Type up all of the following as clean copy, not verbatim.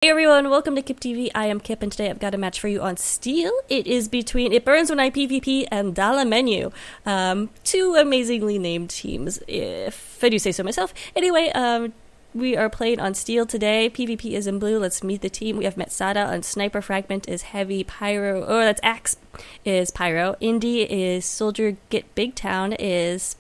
Hey everyone, welcome to Kip TV. I am Kip, and today I've got a match for you on Steel. It is between It Burns When I PvP and Dolla Menu. Two amazingly named teams, if I do say so myself. Anyway, we are playing on Steel today. PvP is in blue. Let's meet the team. We have Metsada on Sniper. Fragment is Heavy. Pyro, oh, that's Axe is Pyro. Indie is Soldier. Get Big Town is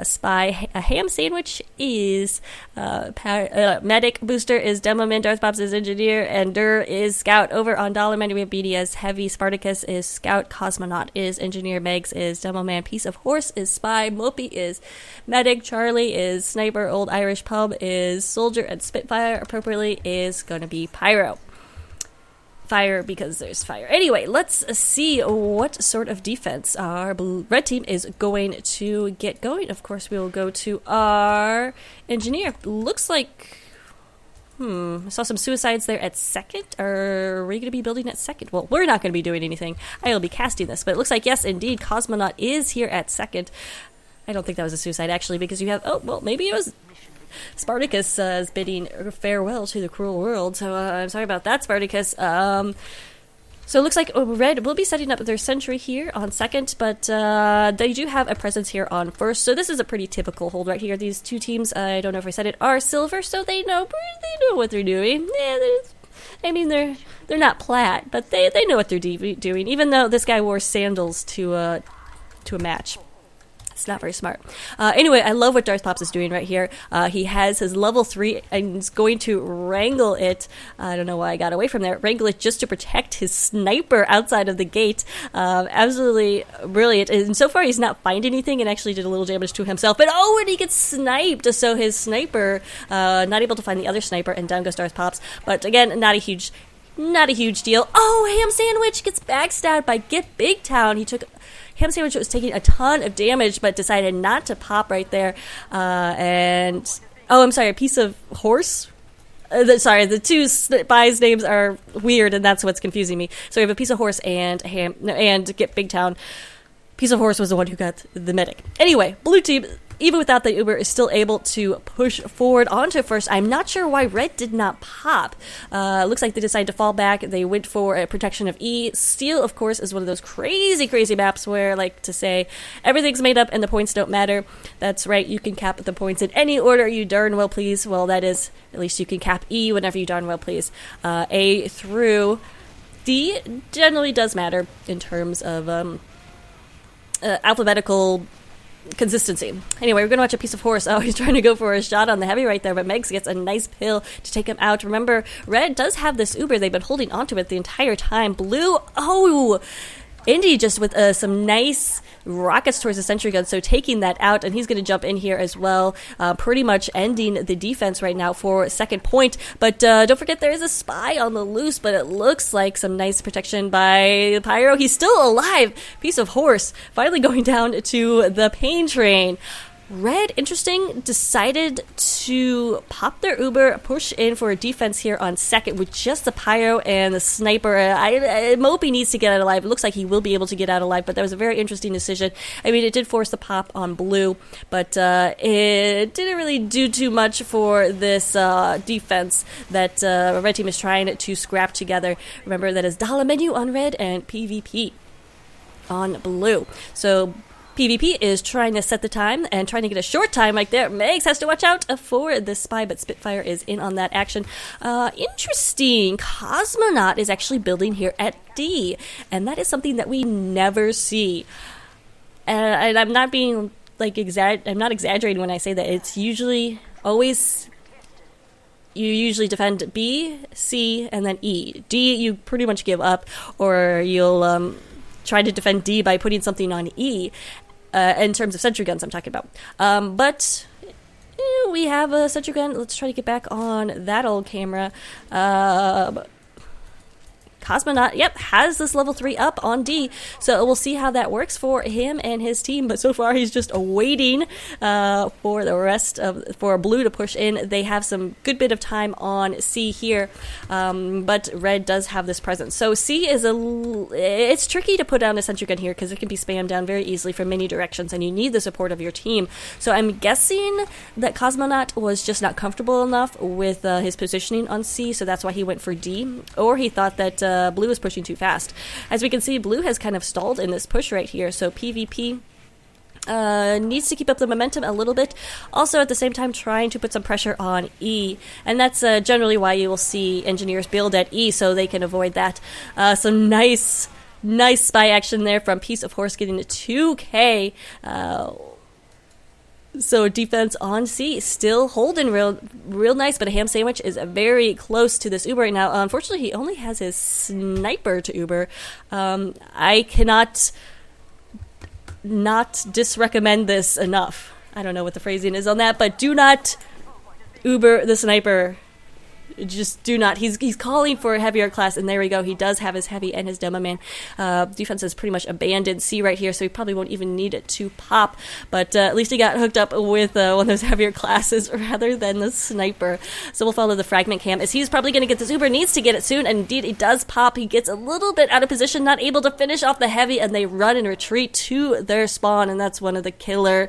Spy. A Ham Sandwich is Medic. Booster is Demoman. Darth Pops is Engineer. And Dur is Scout. Over on Dollar Menu, we have BD as Heavy. Spartacus is Scout. Cosmonaut is Engineer. Megs is Demoman. Piece of Horse is Spy. Mopey is Medic. Charlie is Sniper. Old Irish Pub is Soldier, and Spitfire appropriately is going to be Pyro. Fire because there's fire. Anyway, let's see what sort of defense our red team is going to get going. Of course, we will go to our engineer. Looks like, I saw some suicides there at second. Are we going to be building at second? Well, we're not going to be doing anything. I will be casting this, but it looks like, yes, indeed, Cosmonaut is here at second. I don't think that was a suicide, actually, because you have, oh, well, maybe it was Spartacus is bidding farewell to the cruel world, so I'm sorry about that, Spartacus. So it looks like Red will be setting up their sentry here on second, but they do have a presence here on first, so this is a pretty typical hold right here. These two teams, I don't know if I said it, are silver, so they know what they're doing. Yeah, I mean, they're not plat, but they know what they're doing, even though this guy wore sandals to a match. It's not very smart. Anyway, I love what Darth Pops is doing right here. He has his level 3 and is going to wrangle it. I don't know why I got away from there. Wrangle it just to protect his sniper outside of the gate. Absolutely brilliant. And so far, he's not finding anything and actually did a little damage to himself. But oh, and he gets sniped. So his sniper, not able to find the other sniper, and down goes Darth Pops. But again, not a huge deal. Oh, Ham Sandwich gets backstabbed by Get Big Town. He took Ham Sandwich was taking a ton of damage, but decided not to pop right there. And oh, I'm sorry, a Piece of Horse. The two spies' names are weird, and that's what's confusing me. So we have a Piece of Horse and Get Big Town. Piece of Horse was the one who got the medic. Anyway, blue team, even without the Uber, is still able to push forward onto first. I'm not sure why Red did not pop. Looks like they decided to fall back. They went for a protection of E. Steel, of course, is one of those crazy maps where I like to say everything's made up and the points don't matter. That's right, you can cap the points in any order you darn well please. Well, that is, at least you can cap E whenever you darn well please. A through D generally does matter in terms of alphabetical consistency. Anyway, we're going to watch a Piece of Horse. Oh, he's trying to go for a shot on the Heavy right there, but Megs gets a nice pill to take him out. Remember, Red does have this Uber. They've been holding onto it the entire time. Blue, oh, Indy just with some nice rockets towards the sentry gun, so taking that out, and he's going to jump in here as well, pretty much ending the defense right now for second point. But don't forget there is a spy on the loose, but it looks like some nice protection by Pyro. He's still alive. Piece of Horse finally going down to the pain train. Red, interesting, decided to pop their Uber, push in for a defense here on second with just the Pyro and the Sniper. Mopey needs to get out alive. It looks like he will be able to get out alive, but that was a very interesting decision. I mean, it did force the pop on blue, but it didn't really do too much for this defense that Red team is trying to scrap together. Remember, that is Dolla Menu on red and PvP on blue. So PvP is trying to set the time and trying to get a short time like there. Megs has to watch out for the spy, but Spitfire is in on that action. Interesting. Cosmonaut is actually building here at D, and that is something that we never see. And I'm not being like I'm not exaggerating when I say that. It's usually always, you usually defend B, C, and then E. D, you pretty much give up, or you'll try to defend D by putting something on E. In terms of sentry guns, I'm talking about. But we have a sentry gun. Let's try to get back on that old camera. Cosmonaut Cosmonaut, yep, has this level 3 up on D, so we'll see how that works for him and his team, but so far he's just waiting for the rest of, for Blue to push in. They have some good bit of time on C here, but Red does have this presence. So C is it's tricky to put down a sentry gun here because it can be spammed down very easily from many directions, and you need the support of your team. So I'm guessing that Cosmonaut was just not comfortable enough with his positioning on C, so that's why he went for D, or he thought that Blue was pushing too fast. As we can see, Blue has kind of stalled in this push right here, so PvP needs to keep up the momentum a little bit. Also, at the same time, trying to put some pressure on E, and that's generally why you will see engineers build at E, so they can avoid that. Some nice spy action there from Piece of Horse getting to 2K. So defense on C, still holding real nice, but a ham sandwich is very close to this Uber right now. Unfortunately, he only has his sniper to Uber. I cannot not disrecommend this enough. I don't know what the phrasing is on that, but do not Uber the sniper. Just do not. He's calling for a heavier class, and there we go. He does have his heavy and his demo man. Defense has pretty much abandoned C right here, so he probably won't even need it to pop. But at least he got hooked up with one of those heavier classes rather than the sniper. So we'll follow the fragment cam, as he's probably going to get this Uber. Needs to get it soon, and indeed it does pop. He gets a little bit out of position, not able to finish off the heavy, and they run and retreat to their spawn, and that's one of the killer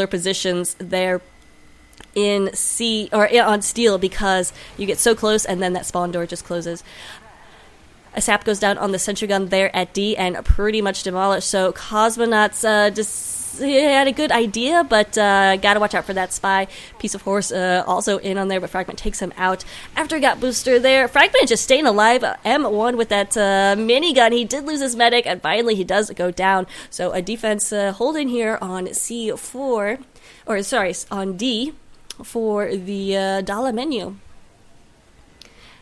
positions there in C, or on Steel, because you get so close and then that spawn door just closes. A sap goes down on the sentry gun there at D and pretty much demolished. So Cosmonauts just had a good idea, but gotta watch out for that spy. Piece of Horse also in on there, but Fragment takes him out after he got booster there. Fragment just staying alive. M1 with that minigun. He did lose his medic, and finally he does go down. So a defense holding here on C4, or sorry, on D, for the Dolla menu.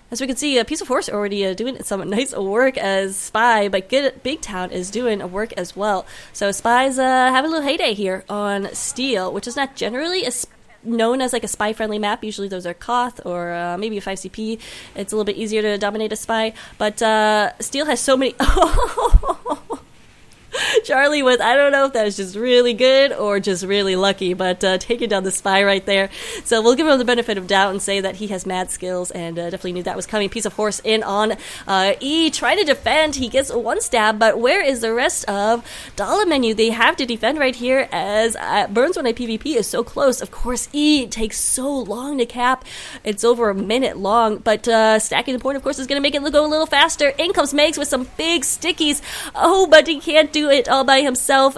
As we can see, a Piece of Horse already doing some nice work as Spy, but Big Town is doing work as well. So Spy's having a little heyday here on Steel, which is not generally known as like a spy-friendly map. Usually those are Koth or maybe a 5CP. It's a little bit easier to dominate a spy, but Steel has so many... Charlie was, I don't know if that was just really good or just really lucky, but taking down the spy right there. So we'll give him the benefit of doubt and say that he has mad skills, and definitely knew that was coming. Piece of Horse in on E, trying to defend. He gets one stab, but where is the rest of Dolla menu? They have to defend right here, as Burns when I PvP is so close. Of course, E takes so long to cap. It's over a minute long, but stacking the point, of course, is going to make it go a little faster. In comes Megs with some big stickies. Oh, but he can't do it all by himself.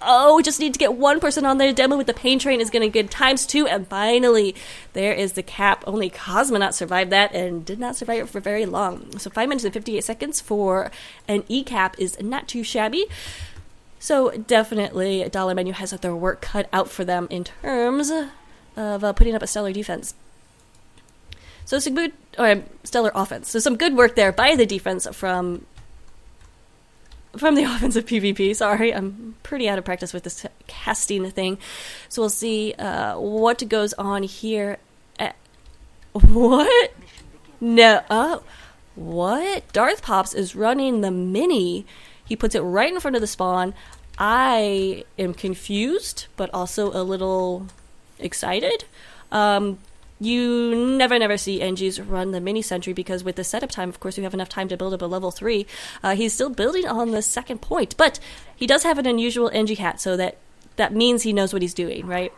Oh, just need to get one person on there. Demo with the pain train is going to get ×2, and finally there is the cap. Only Cosmonaut survived that, and did not survive it for very long. So 5 minutes and 58 seconds for an E cap is not too shabby. So definitely Dolla menu has their work cut out for them in terms of putting up a stellar defense. So some good, or stellar offense. So some good work there by the defense from the offensive PvP. Sorry, I'm pretty out of practice with this casting thing. So we'll see what goes on here. What? No. What? Darth Pops is running the mini. He puts it right in front of the spawn. I am confused, but also a little excited. You never see NGs run the mini sentry, because with the setup time, of course, you have enough time to build up a level 3. He's still building on the second point, but he does have an unusual NG hat, so that means he knows what he's doing, right?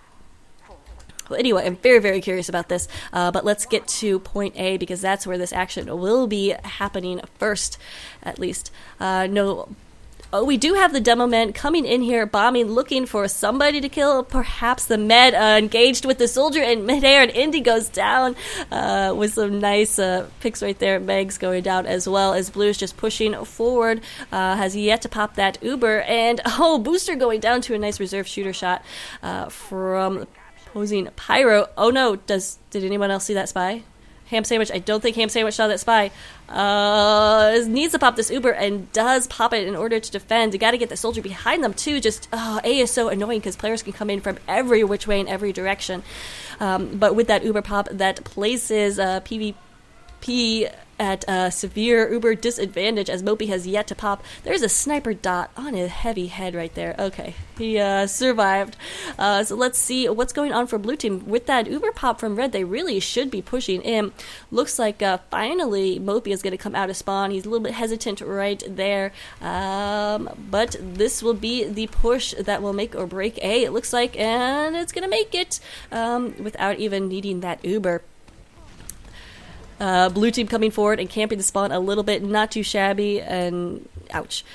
Well, anyway, I'm very curious about this, but let's get to point A, because that's where this action will be happening first, at least. Oh, we do have the demo men coming in here, bombing, looking for somebody to kill. Perhaps the med engaged with the soldier in midair, and Indy goes down with some nice picks right there. Meg's going down as well, as Blue's just pushing forward. Has yet to pop that Uber, and Booster going down to a nice reserve shooter shot from opposing Pyro. Oh no, did anyone else see that spy? Ham Sandwich, I don't think Ham Sandwich saw that spy. Needs to pop this Uber, and does pop it in order to defend. You got to get the soldier behind them too. Just A is so annoying, because players can come in from every which way in every direction. But with that Uber pop, that places PvP P at a severe uber disadvantage as Mopey has yet to pop. There's a sniper dot on his heavy head right there. Okay, he survived. So let's see what's going on for blue team. With that uber pop from red, they really should be pushing in. Looks like finally Mopey is going to come out of spawn. He's a little bit hesitant right there. But this will be the push that will make or break A, it looks like, and it's going to make it without even needing that uber. Blue team coming forward and camping the spawn a little bit, not too shabby, and ouch.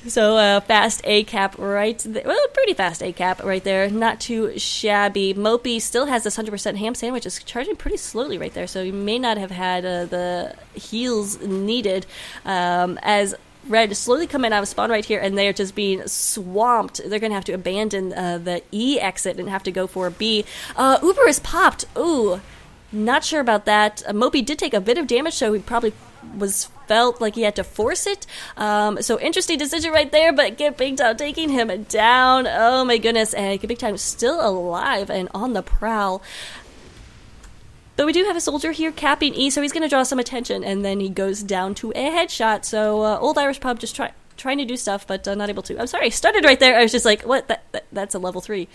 So fast A cap right there. Well, pretty fast A cap right there, not too shabby. Mopey still has this 100% ham sandwich, is charging pretty slowly right there, so he may not have had the heals needed as Red slowly coming out of spawn right here, and they're just being swamped. They're going to have to abandon the E exit and have to go for B. Uber is popped. Ooh. Not sure about that. Mopey did take a bit of damage, so he probably felt like he had to force it. So interesting decision right there, but Get Big Time taking him down. Oh my goodness, and Get Big Time still alive and on the prowl. But we do have a soldier here capping E, so he's going to draw some attention, and then he goes down to a headshot. So Old Irish Pub just trying to do stuff, but not able to. I'm sorry, I stuttered right there. I was just like, what? That's a level 3.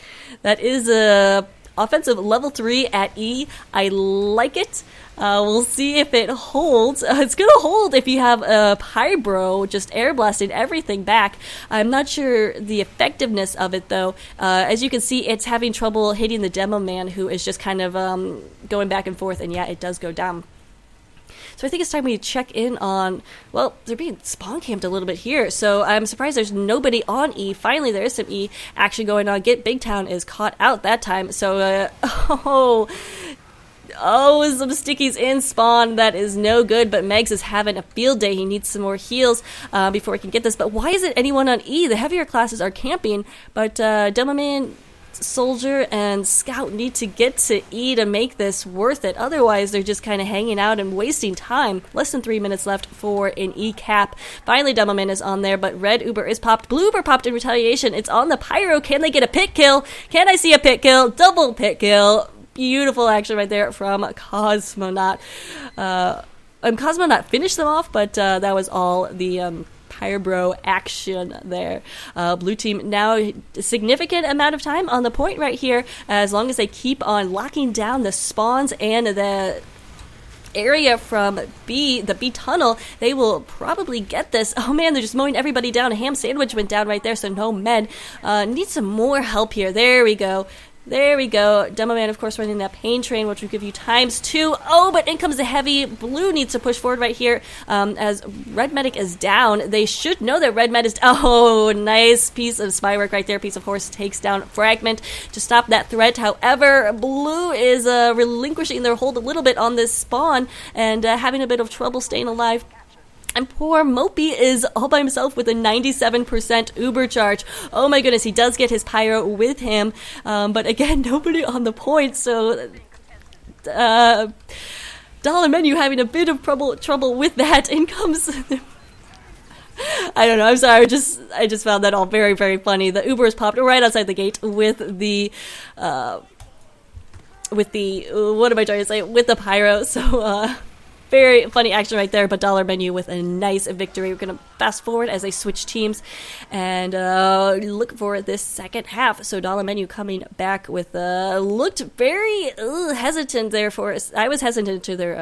That is a offensive level 3 at E. I like it. We'll see if it holds. It's going to hold if you have a Pybro just air blasting everything back. I'm not sure the effectiveness of it, though. As you can see, it's having trouble hitting the demo man, who is just kind of going back and forth, and yeah, it does go down. So I think it's time we check in on, well, they're being spawn camped a little bit here, so I'm surprised there's nobody on E. Finally, there is some E action going on. Get Big Town is caught out that time, so, some stickies in spawn. That is no good, but Megs is having a field day. He needs some more heals before he can get this. But why isn't anyone on E? The heavier classes are camping, but Demoman, Soldier, and Scout need to get to E to make this worth it. Otherwise, they're just kind of hanging out and wasting time. Less than 3 minutes left for an E cap. Finally, Demoman is on there, but red Uber is popped. Blue Uber popped in retaliation. It's on the Pyro. Can they get a pit kill? Can I see a pit kill? Double pit kill. Beautiful action right there from Cosmonaut. Cosmonaut finished them off, but that was all the Pybro action there. Blue team now a significant amount of time on the point right here, as long as they keep on locking down the spawns and the area from B, the B tunnel, they will probably get this. Oh man, they're just mowing everybody down. A ham sandwich went down right there, so no med. Need some more help here. There we go. There we go. Demo Man, of course, running that pain train, which will give you ×2. Oh, but in comes the heavy. Blue needs to push forward right here as Red Medic is down. They should know that Red Med is... Oh, nice piece of spy work right there. Piece of horse takes down Fragment to stop that threat. However, Blue is relinquishing their hold a little bit on this spawn and having a bit of trouble staying alive. And poor Mopey is all by himself with a 97% Uber charge. Oh my goodness, he does get his Pyro with him. But again, nobody on the point, so... Dolla Menu having a bit of trouble with that. In comes... I don't know, I'm sorry, I just found that all very, very funny. The Uber is popped right outside the gate with the... what am I trying to say? With the Pyro, so... Very funny action right there, but Dolla Menu with a nice victory. We're going to fast forward as they switch teams and look for this second half. So Dolla Menu coming back with looked very hesitant there for us. I was hesitant to their